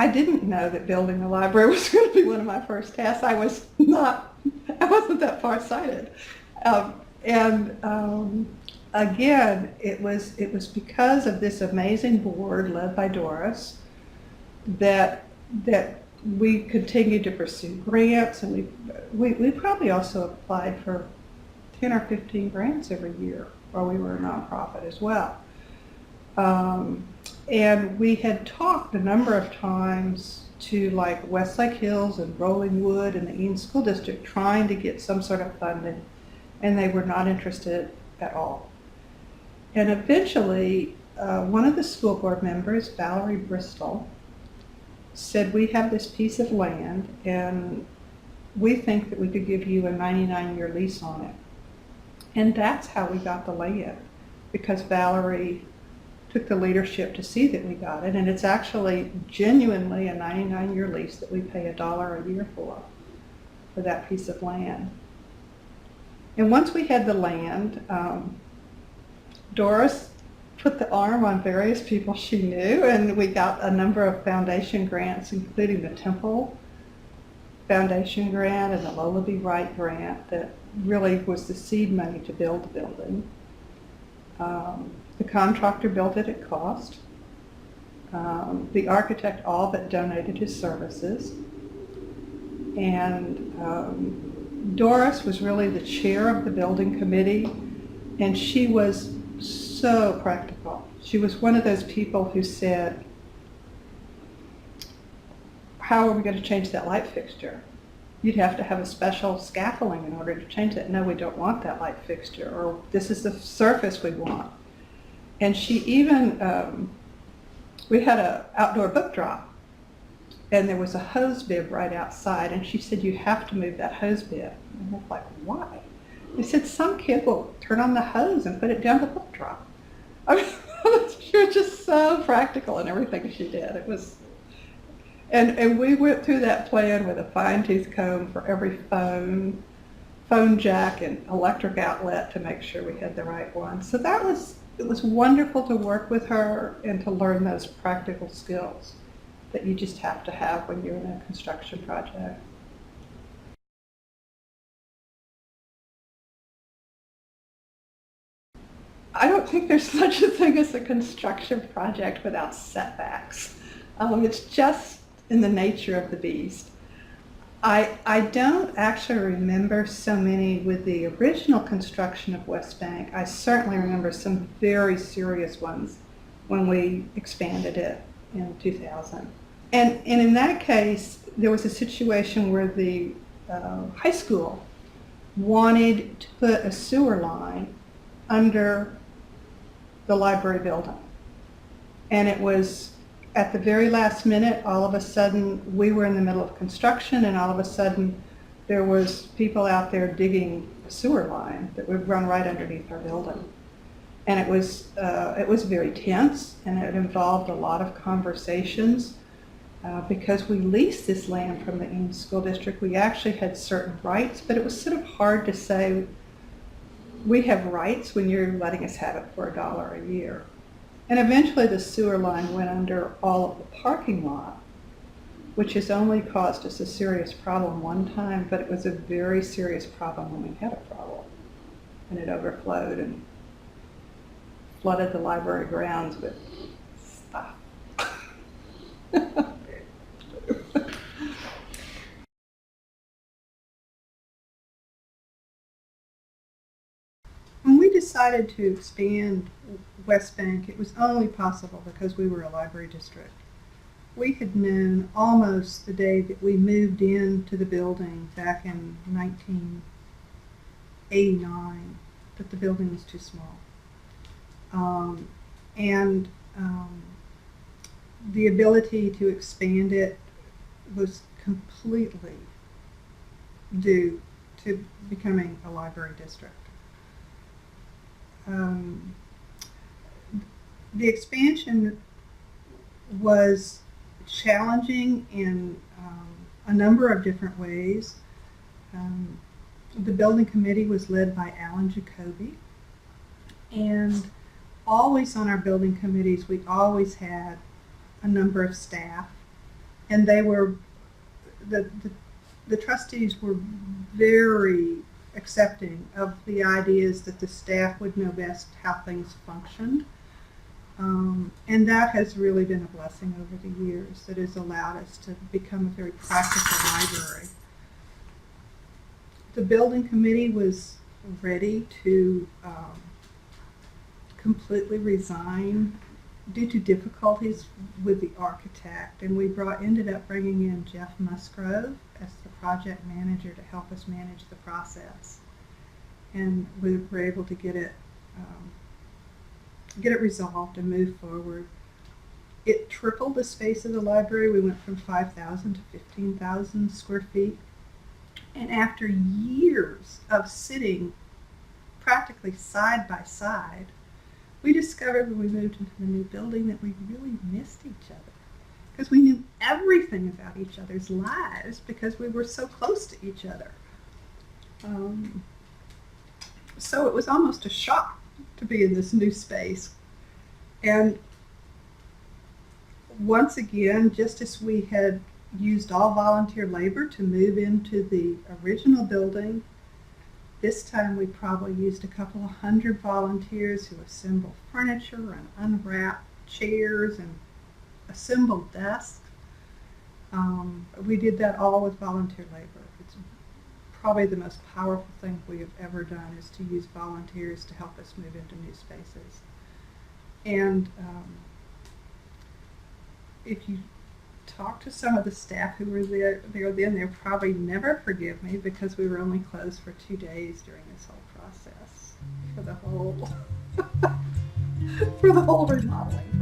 I didn't know that building a library was going to be one of my first tasks. I wasn't that far-sighted. Again, it was because of this amazing board led by Doris that we continued to pursue grants, and we probably also applied for 10 or 15 grants every year while we were a nonprofit as well. And we had talked a number of times to like Westlake Hills and Rolling Wood and the Eaton School District trying to get some sort of funding, and they were not interested at all. And eventually, one of the school board members, Valerie Bristol, said, we have this piece of land and we think that we could give you a 99-year lease on it. And that's how we got the land, because Valerie took the leadership to see that we got it, and it's actually genuinely a 99-year lease that we pay $1 a year for that piece of land. And once we had the land, Doris put the arm on various people she knew, and we got a number of foundation grants, including the Temple Foundation grant and the Lola B. Wright grant that really was the seed money to build the building. The contractor built it at cost. The architect all but donated his services. And Doris was really the chair of the building committee, and she was so practical. She was one of those people who said, how are we going to change that light fixture? You'd have to have a special scaffolding in order to change that. No, we don't want that light fixture, or this is the surface we want. And she even, we had an outdoor book drop, and there was a hose bib right outside, and she said, you have to move that hose bib. And I was like, why? They said, some kid will turn on the hose and put it down the book drop. I mean, she was just so practical in everything she did. It was, and we went through that plan with a fine-tooth comb for every phone jack and electric outlet to make sure we had the right one. So it was wonderful to work with her and to learn those practical skills that you just have to have when you're in a construction project. I don't think there's such a thing as a construction project without setbacks. It's just in the nature of the beast. I don't actually remember so many with the original construction of Westbank. I certainly remember some very serious ones when we expanded it in 2000. And in that case, there was a situation where the high school wanted to put a sewer line under the library building. And it was at the very last minute, all of a sudden, we were in the middle of construction, and all of a sudden there was people out there digging a sewer line that would run right underneath our building. And it was very tense, and it involved a lot of conversations. Because we leased this land from the Eaton School District, we actually had certain rights, but it was sort of hard to say, we have rights when you're letting us have it for $1 a year. And eventually the sewer line went under all of the parking lot, which has only caused us a serious problem one time, but it was a very serious problem when we had a problem. And it overflowed and flooded the library grounds with stuff. When we decided to expand Westbank, it was only possible because we were a library district. We had known almost the day that we moved into the building back in 1989 that the building was too small. The ability to expand it was completely due to becoming a library district. The expansion was challenging in a number of different ways. The building committee was led by Alan Jacoby, and always on our building committees we always had a number of staff And they were, the trustees were very accepting of the ideas that the staff would know best how things functioned. And that has really been a blessing over the years that has allowed us to become a very practical library. The building committee was ready to completely resign due to difficulties with the architect, and we ended up bringing in Jeff Musgrove as the project manager to help us manage the process. And we were able to get it resolved and move forward. It tripled the space of the library. We went from 5,000 to 15,000 square feet. And after years of sitting practically side by side, we discovered when we moved into the new building that we really missed each other because we knew everything about each other's lives because we were so close to each other. So it was almost a shock to be in this new space. And once again, just as we had used all volunteer labor to move into the original building, this time we probably used a couple of hundred volunteers who assembled furniture and unwrapped chairs and assembled desks. We did that all with volunteer labor. It's probably the most powerful thing we have ever done is to use volunteers to help us move into new spaces. And if you talk to some of the staff who were there then, they'll probably never forgive me because we were only closed for 2 days during this whole process for the whole for the whole remodeling.